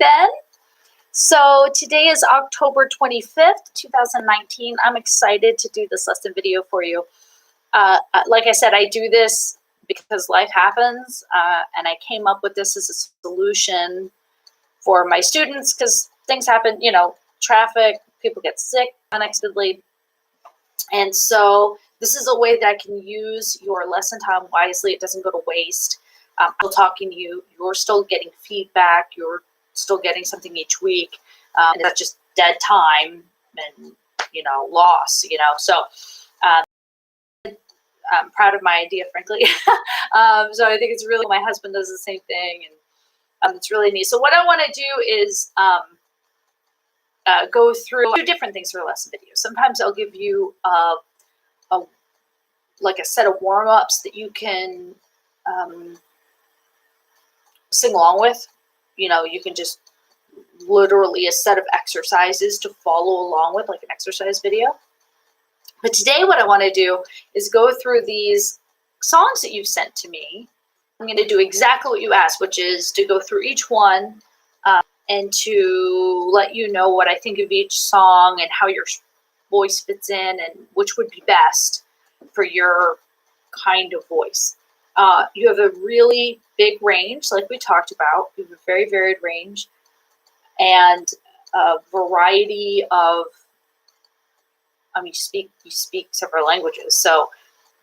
Ben. So today is October 25th, 2019. I'm excited to do this lesson video for you. Like I said, I do this because life happens, and I came up with this as a solution for my students because things happen, traffic, people get sick unexpectedly. And so this is a way that I can use your lesson time wisely. It doesn't go to waste. I'm still talking to you. You're still getting feedback. You're still getting something each week. And that's just dead time and, loss, So I'm proud of my idea, frankly. So I think it's really, my husband does the same thing. And it's really neat. So what I want to do is go through two different things for a lesson video. Sometimes I'll give you a set of warm-ups that you can sing along with. You can just literally a set of exercises to follow along with, like an exercise video. But today what I want to do is go through these songs that you've sent to me. I'm going to do exactly what you asked, which is to go through each one and to let you know what I think of each song and how your voice fits in and which would be best for your kind of voice. You have a really big range, like we talked about. You have a very varied range and a variety of, you speak several languages. So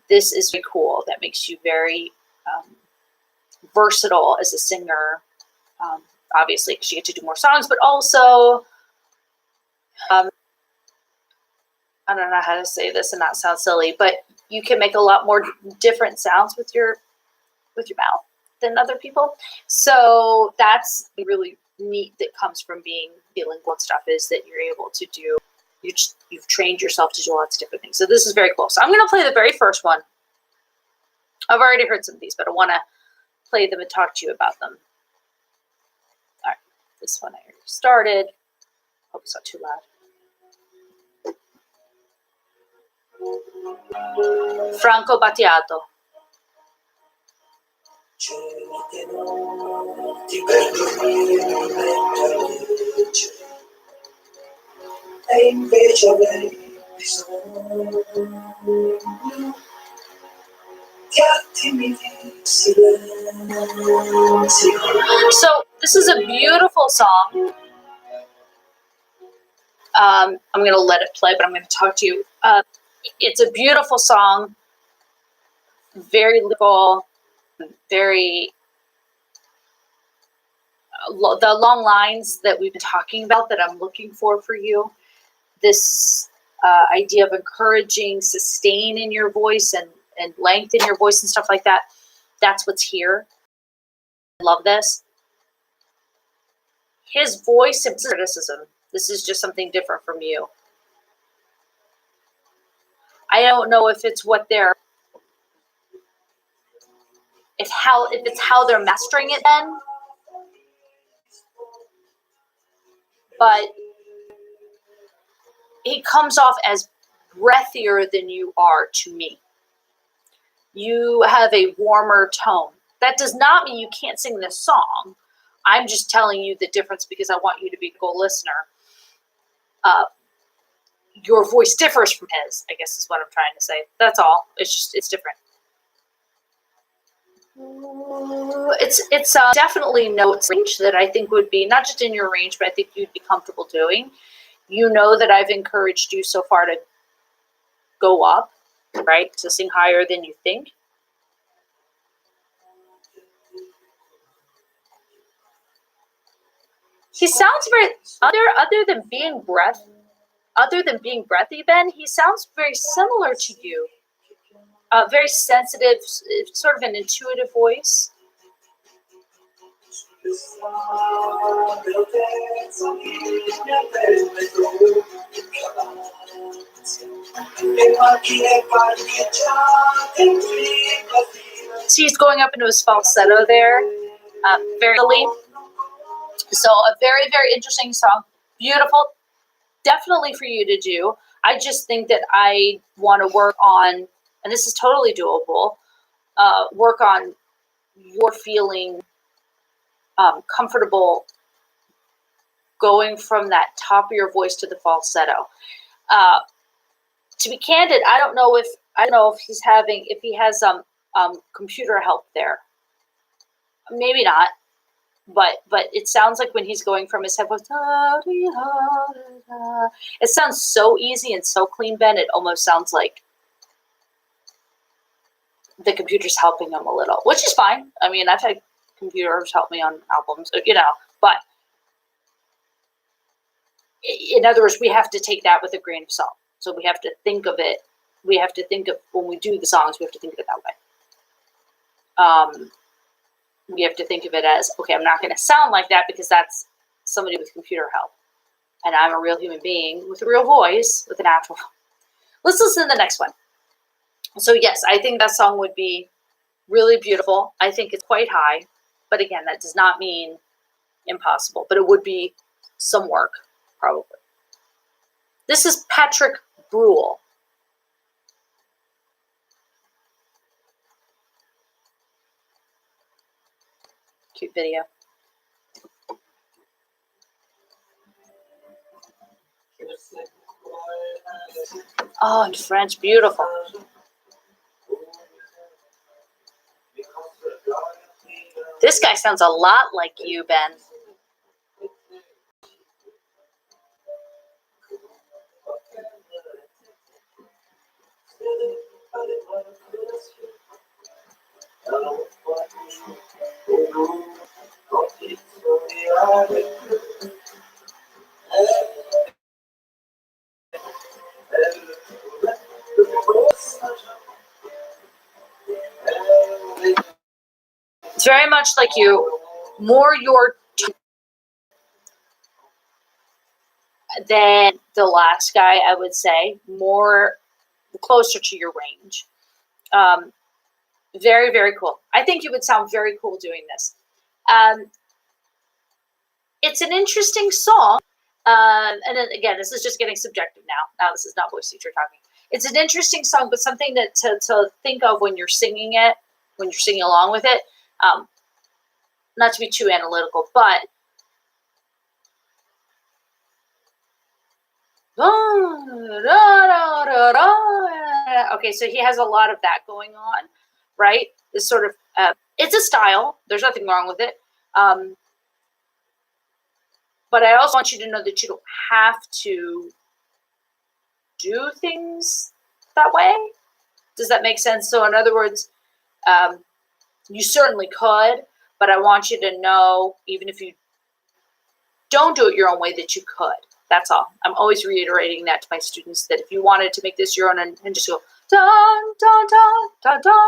this is very cool. That makes you very versatile as a singer, obviously, because you get to do more songs, but also, I don't know how to say this and not sound silly, but you can make a lot more different sounds with your mouth than other people. So that's really neat that comes from being bilingual and stuff, is that you're able to do, you've trained yourself to do lots of different things. So this is very cool. So I'm going to play the very first one. I've already heard some of these, but I want to play them and talk to you about them. All right, this one I already started. Hope it's not too loud. Franco Battiato. So this is a beautiful song. I'm going to let it play, but I'm going to talk to you. It's a beautiful song, very lyrical, very the long lines that we've been talking about that I'm looking for you. This idea of encouraging sustain in your voice and length in your voice and stuff like that. That's what's here. I love this. His voice and criticism. This is just something different from you. I don't know if it's what they're, if it's how they're mastering it then. But he comes off as breathier than you are to me. You have a warmer tone. That does not mean you can't sing this song. I'm just telling you the difference because I want you to be a good listener. Your voice differs from his, I guess is what I'm trying to say. That's all. It's different. It's definitely notes range that I think would be not just in your range, but I think you'd be comfortable doing. You know that I've encouraged you so far to go up, right? To sing higher than you think. He sounds very other than being breathy, Ben. He sounds very similar to you. Very sensitive, sort of an intuitive voice. So he's going up into his falsetto there, very early. So a very, very interesting song. Beautiful. Definitely for you to do. I just think that I want to work on, and this is totally doable, work on your feeling comfortable going from that top of your voice to the falsetto. To be candid, I don't know if he has computer help there. Maybe not, but it sounds like when he's going from his head voice, it sounds so easy and so clean, Ben. It almost sounds like the computer's helping him a little, which is fine. I mean, I've had computers help me on albums, but in other words, we have to take that with a grain of salt. So we have to think of it. We have to think of, when we do the songs, we have to think of it that way. We have to think of it as, okay, I'm not going to sound like that because that's somebody with computer help. And I'm a real human being with a real voice, with an actual. Let's listen to the next one. So yes, I think that song would be really beautiful. I think it's quite high, but again, that does not mean impossible, but it would be some work, probably. This is Patrick Bruel. Cute video. Oh, in French, beautiful. This guy sounds a lot like you, Ben. It's very much like you, more your than the last guy, I would say, more closer to your range. Very, very cool. I think you would sound very cool doing this. It's an interesting song. And then, again, this is just getting subjective now. Now this is not voice teacher talking. It's an interesting song, but something to think of when you're singing it, when you're singing along with it. Not to be too analytical, but okay, so he has a lot of that going on, right? This sort of, it's a style. There's nothing wrong with it. But I also want you to know that you don't have to do things that way. Does that make sense? So in other words, you certainly could, but I want you to know, even if you don't do it your own way, that you could. That's all. I'm always reiterating that to my students, that if you wanted to make this your own and just go dun dun dun dun dun dun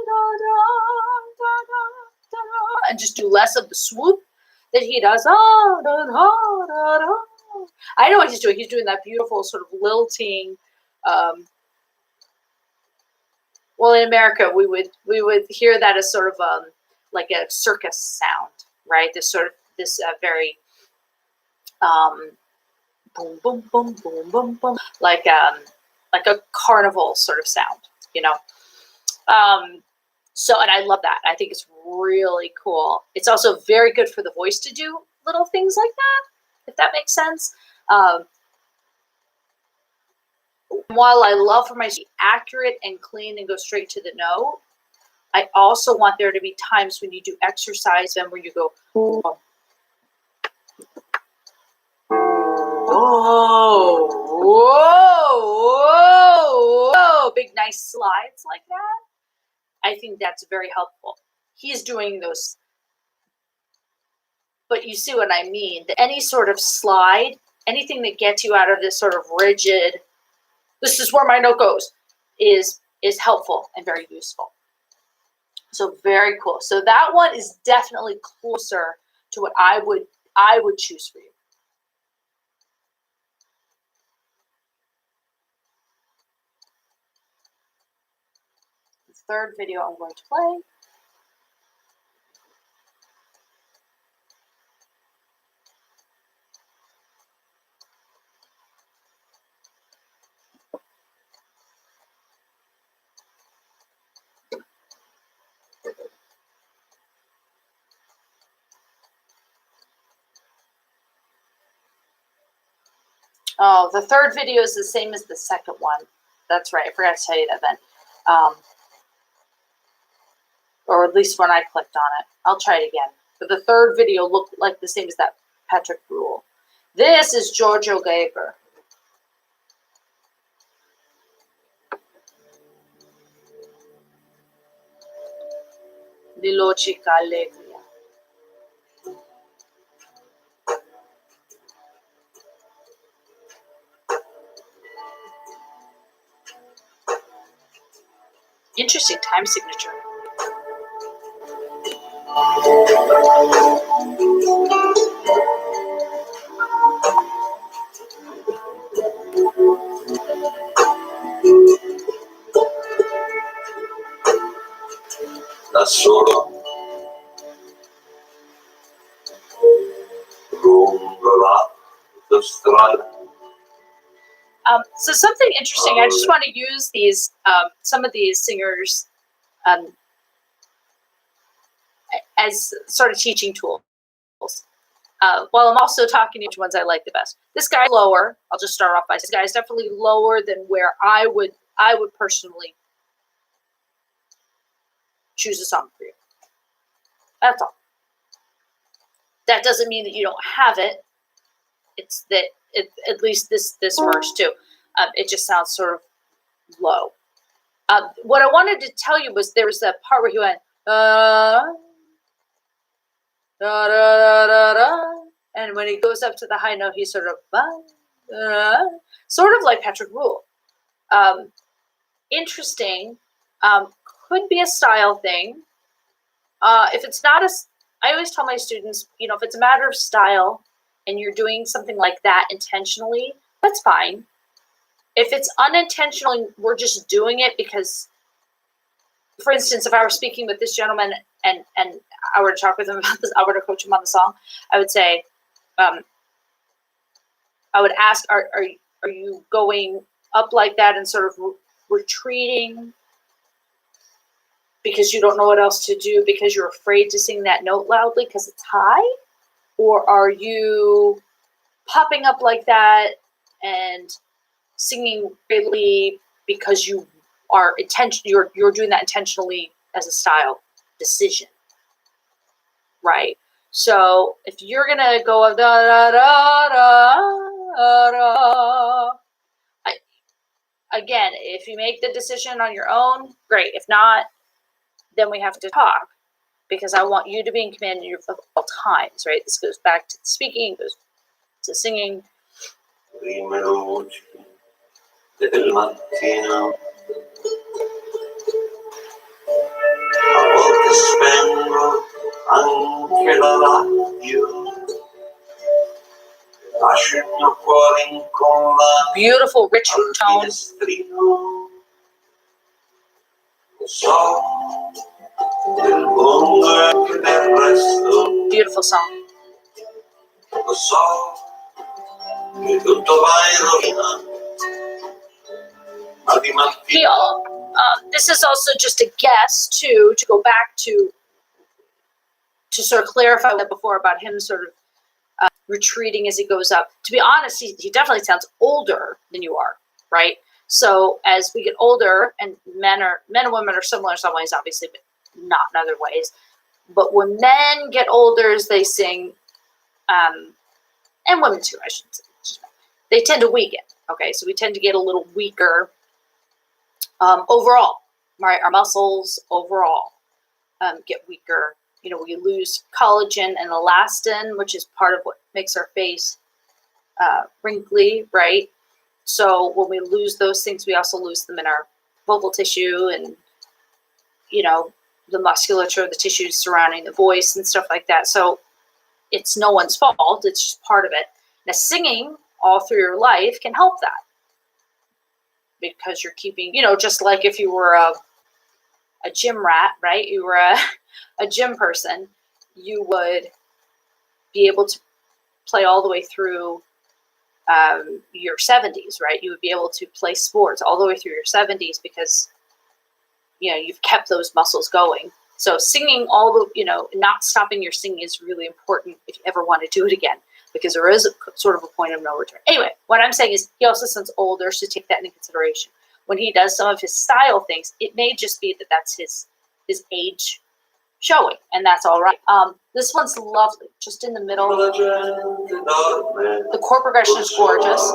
dun dun dun, and just do less of the swoop that he does. I know what he's doing. He's doing that beautiful sort of lilting. Well, in America, we would hear that as sort of like a circus sound, right? This very boom, boom, boom, boom, boom, boom, like a carnival sort of sound, So, and I love that. I think it's really cool. It's also very good for the voice to do little things like that, if that makes sense. While I love for my to be accurate and clean and go straight to the note, I also want there to be times when you do exercise and where you go, whoa, whoa, whoa, big nice slides like that. I think that's very helpful. He's doing those, but you see what I mean. Any sort of slide, anything that gets you out of this sort of rigid, this is where my note goes, is helpful and very useful. So very cool. So that one is definitely closer to what I would choose for you. The third video I'm going to play. Oh, the third video is the same as the second one. That's right. I forgot to tell you that then. Or at least when I clicked on it. I'll try it again. But the third video looked like the same as that Patrick Rule. This is Giorgio Gaber. Di Logica Allegria. Interesting time signature. Da solo lungo la strada. So something interesting. I just want to use these some of these singers as sort of teaching tools. While I'm also talking to which ones I like the best. This guy lower. I'll just start off by this guy is definitely lower than where I would personally choose a song for you. That's all. That doesn't mean that you don't have it. It's that at least this verse too. It just sounds sort of low. What I wanted to tell you was there was that part where he went da, da, da, da, da, and when he goes up to the high note, he's sort of sort of like Patrick Rule. Interesting. Could be a style thing. If it's not I always tell my students, if it's a matter of style and you're doing something like that intentionally, that's fine. If it's unintentional, we're just doing it because, for instance, if I were speaking with this gentleman and I were to talk with him about this, I were to coach him on the song, I would say, I would ask, are you going up like that and sort of retreating because you don't know what else to do because you're afraid to sing that note loudly because it's high? Or are you popping up like that and singing really because you are you're doing that intentionally as a style decision, right? So if you're gonna go da da da da da, again, if you make the decision on your own, great. If not, then we have to talk because I want you to be in command of all times, right? This goes back to speaking, goes to singing. Del mattino a volte spengo anche la radio, lascio il mio cuore incollato. Beautiful, rich tone. Lo so del mondo e del resto. Beautiful song. Lo so che tutto va in rovina. This is also just a guess too, to go back to sort of clarify that before about him sort of retreating as he goes up. To be honest, he definitely sounds older than you are, right? So as we get older, and men and women are similar in some ways, obviously, but not in other ways. But when men get older, as they sing, and women too, I should say, they tend to weaken. Okay, so we tend to get a little weaker. Overall, right? Our muscles overall get weaker. We lose collagen and elastin, which is part of what makes our face wrinkly, right? So when we lose those things, we also lose them in our vocal tissue and, the musculature, the tissues surrounding the voice and stuff like that. So it's no one's fault. It's just part of it. Now, singing all through your life can help that. Because you're keeping, just like if you were a gym rat, right? You were a gym person, you would be able to play all the way through your 70s, right? You would be able to play sports all the way through your 70s because, you've kept those muscles going. So singing not stopping your singing is really important if you ever want to do it again. because there is sort of a point of no return. Anyway, what I'm saying is he also sounds older, so take that into consideration. When he does some of his style things, it may just be that that's his age showing, and that's all right. This one's lovely, just in the middle. The chord progression is gorgeous.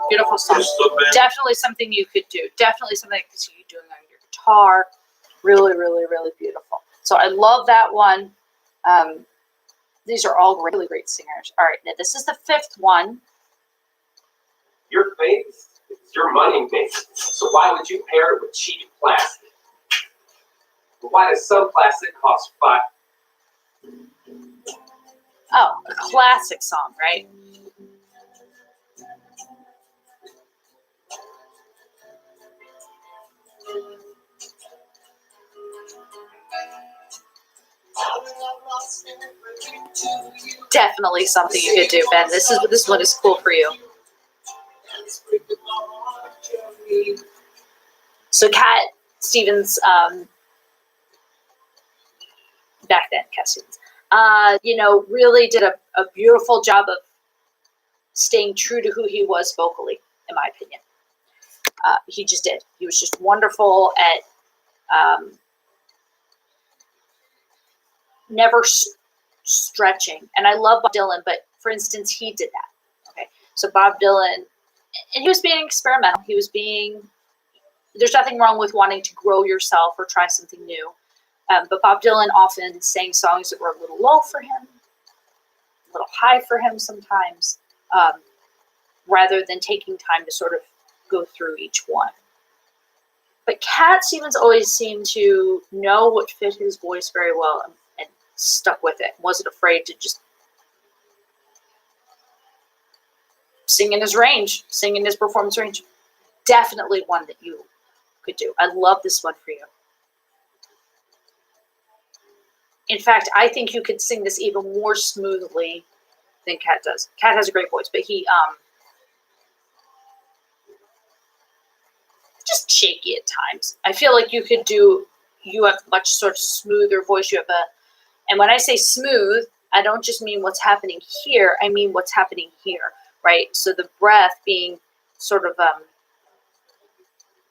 Beautiful song. Definitely something you could do. Definitely something you could see you doing on your guitar. Really, really, really beautiful. So I love that one. These are all really great singers. All right, now this is the fifth one. Your faith is your money maker. So why would you pair it with cheap plastic? Why does some plastic cost $5? Oh, a classic song, right? Definitely something you could do, Ben. This one is cool for you. So Cat Stevens, back then, Cat Stevens, really did a beautiful job of staying true to who he was vocally, in my opinion. He just did. He was just wonderful at never stretching. And I love Bob Dylan, but for instance, he did that. Okay, so Bob Dylan, and he was being experimental. There's nothing wrong with wanting to grow yourself or try something new. But Bob Dylan often sang songs that were a little low for him, a little high for him sometimes, rather than taking time to sort of go through each one. But Cat Stevens always seemed to know what fit his voice very well and stuck with it. Wasn't afraid to just sing in his range, sing in his performance range. Definitely one that you could do. I love this one for you. In fact, I think you could sing this even more smoothly than Cat does. Cat has a great voice, but he just shaky at times. I feel like you have much sort of smoother voice. And when I say smooth, I don't just mean what's happening here, I mean what's happening here, right? So the breath being sort of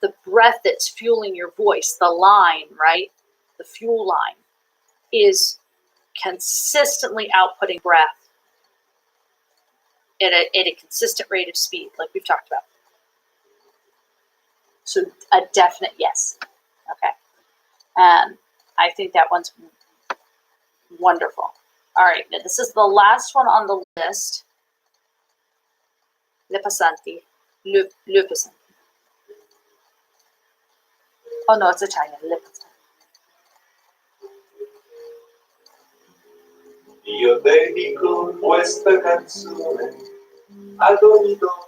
the breath that's fueling your voice, the line, right? The fuel line is consistently outputting breath at a consistent rate of speed, like we've talked about. So a definite yes. Okay. I think that one's wonderful. All right, now this is the last one on the list. Le Passanti. Le Passanti. Oh no, it's Italian. Le Passanti. Io dedico questa canzone ad ogni donna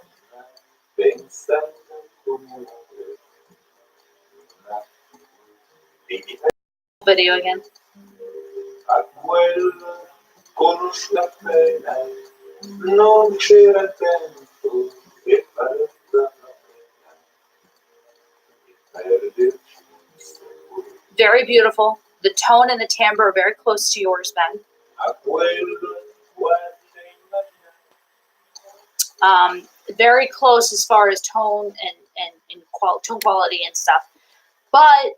pensando come una Video again. a quella conosciuta appena non c'era tempo che parla perderci. Very beautiful. The tone and the timbre are very close to yours, Ben. Very close as far as tone and tone quality and stuff. But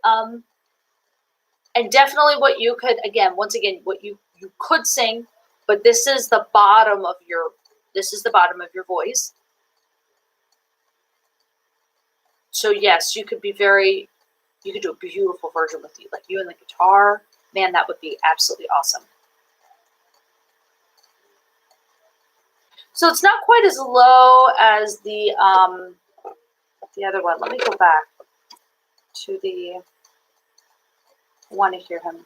and definitely what you could once again what you could sing, but this is the bottom of your voice. So yes, you could do a beautiful version with you, like you and the guitar. Man, that would be absolutely awesome. So it's not quite as low as the other one. Let me go back to the. I want to hear him.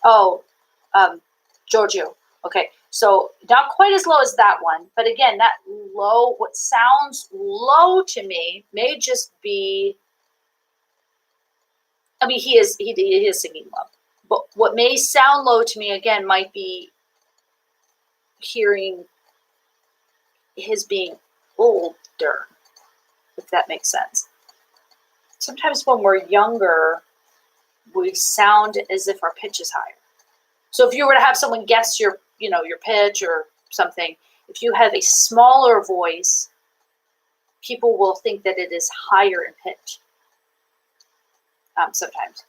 Oh, Giorgio. Okay, so not quite as low as that one, but again, that low, what sounds low to me may just be. I mean, he is singing low, But what may sound low to me, again, might be hearing his being older, if that makes sense. Sometimes when we're younger, we sound as if our pitch is higher. So if you were to have someone guess your pitch or something, if you have a smaller voice, people will think that it is higher in pitch. Sometimes.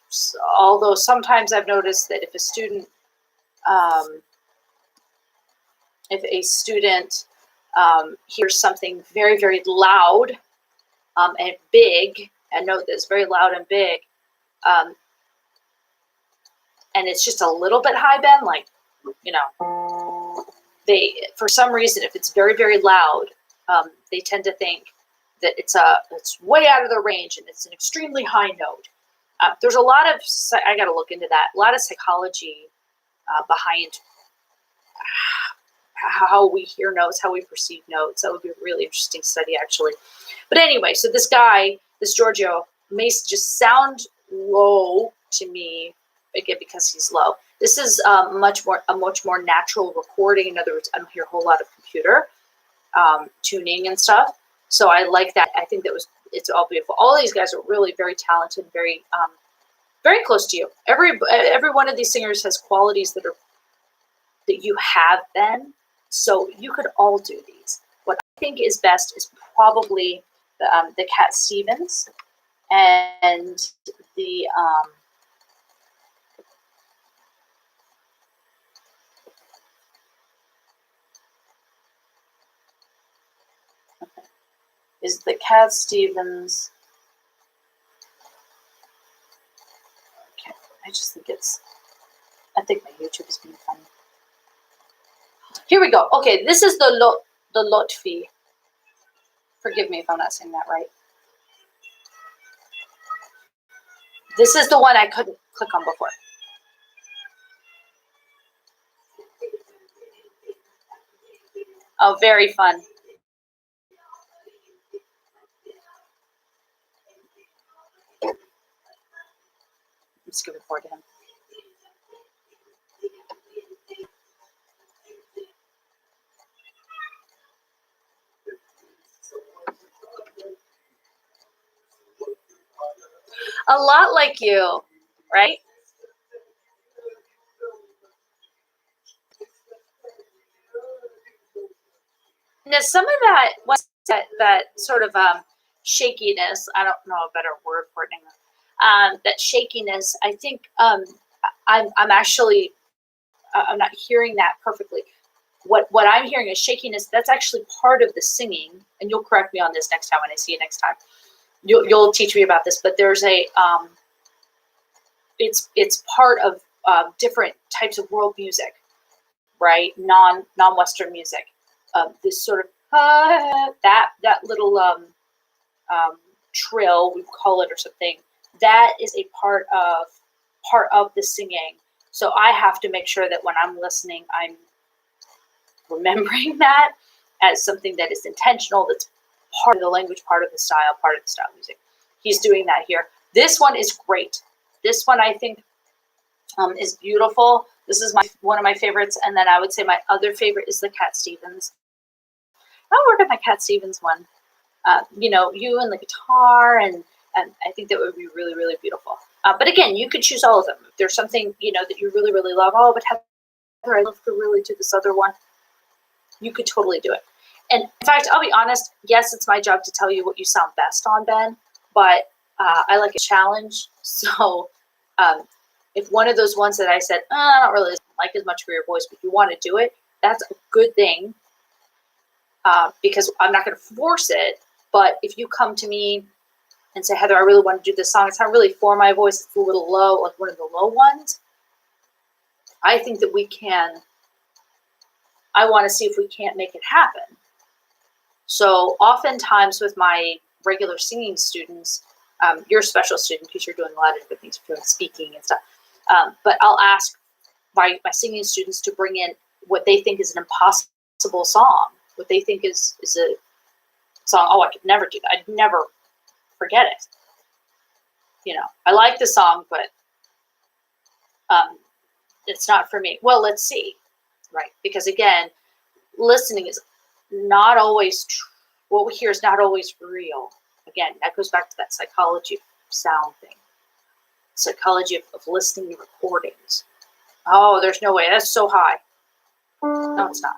So, although sometimes I've noticed that if a student hears something very, very loud and big, and note this, very loud and big, and it's just a little bit high bend, like, they, for some reason, if it's very, very loud, they tend to think that it's way out of their range and it's an extremely high note. There's a lot of, I got to look into that, a lot of psychology behind how we hear notes, how we perceive notes. That would be a really interesting study, actually. But anyway, so this guy, this Giorgio, may just sound low to me, again, because he's low. This is a much more natural recording. In other words, I don't hear a whole lot of computer tuning and stuff. So I like that. I think it's all beautiful. All these guys are really very talented, very very close to you. Every one of these singers has qualities that you have then. So you could all do these. What I think is best is probably the Cat Stevens and the is the Cat Stevens. Okay, I just think I think my YouTube is being funny. Here we go. Okay, this is the Lotfi. Forgive me if I'm not saying that right. This is the one I couldn't click on before. Oh, very fun. I'm just looking forward to him. A lot like you, right? Now, some of that sort of shakiness, I don't know a better word for it anymore, that shakiness, I think I'm actually, I'm not hearing that perfectly. What I'm hearing is shakiness. That's actually part of the singing, and you'll correct me on this next time when I see you next time. You'll teach me about this, but there's a it's part of different types of world music, right? Non-Western music. This sort of that little trill, we call it, or something. That is a part of the singing. So I have to make sure that when I'm listening, I'm remembering that as something that is intentional. That's part of the language, part of the style music. He's doing that here. This one is great. This one I think is beautiful. This is one of my favorites, and then I would say my other favorite is the Cat Stevens. I'll work on my Cat Stevens one. You and the guitar, and I think that would be really, really beautiful. But again, you could choose all of them. If there's something that you really, really love, but Heather, I love to really do this other one. You could totally do it. And in fact, I'll be honest. Yes, it's my job to tell you what you sound best on, Ben. But I like a challenge. So if one of those ones that I said, I don't really like as much for your voice, but you want to do it, that's a good thing. Because I'm not going to force it. But if you come to me and say, Heather, I really want to do this song, it's not really for my voice, it's a little low, like one of the low ones, I think that I want to see if we can't make it happen. So oftentimes with my regular singing students, you're a special student because you're doing a lot of different things, you're doing speaking and stuff. But I'll ask my singing students to bring in what they think is an impossible song, what they think is a song, I could never do that. I'd never forget it. I like the song, but It's not for me. Well, let's see, right? Because again, listening is not always what we hear is not always real. Again, that goes back to that psychology of sound thing, psychology of listening to recordings. Oh, there's no way. That's so high. No, it's not.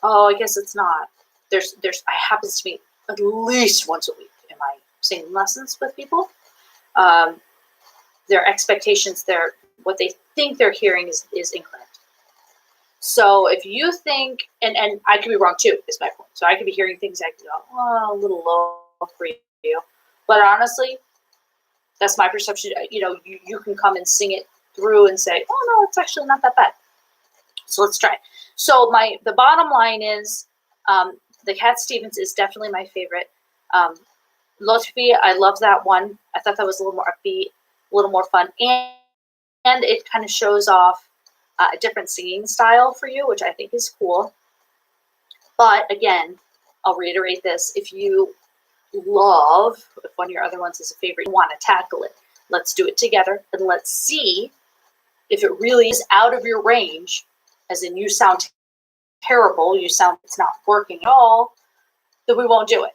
Oh, I guess it's not. I happens to meet at least once a week in my singing lessons with people. Their expectations, what they think they're hearing is incorrect. So if you think, and I could be wrong too, is my point. So I could be hearing things I could go, oh, a little low for you. But honestly, that's my perception. You can come and sing it through and say, oh no, it's actually not that bad. So let's try. So the bottom line is, the Cat Stevens is definitely my favorite. Lotfi, I love that one. I thought that was a little more upbeat, a little more fun, and it kind of shows off a different singing style for you, which I think is cool. But again, I'll reiterate this: if you if one of your other ones is a favorite, you want to tackle it. Let's do it together, and let's see if it really is out of your range, as in you sound terrible, it's not working at all, then we won't do it.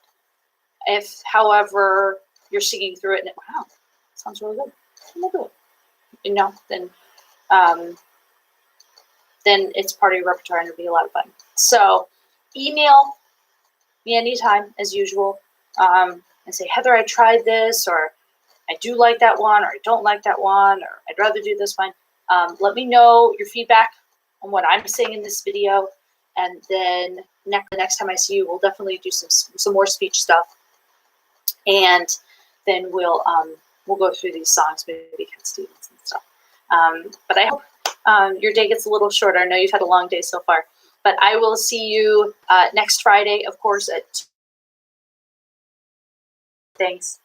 If, however, you're singing through it and wow, sounds really good, we'll do it. Then it's part of your repertoire and it'll be a lot of fun. So email me anytime, as usual, and say, Heather, I tried this, or I do like that one, or I don't like that one, or I'd rather do this one. Let me know your feedback on what I'm saying in this video, and then the next time I see you, we'll definitely do some more speech stuff, and then we'll go through these songs, maybe Cat Stevens and stuff. But I hope your day gets a little shorter. I know you've had a long day so far, but I will see you next Friday, of course, at 2. Thanks.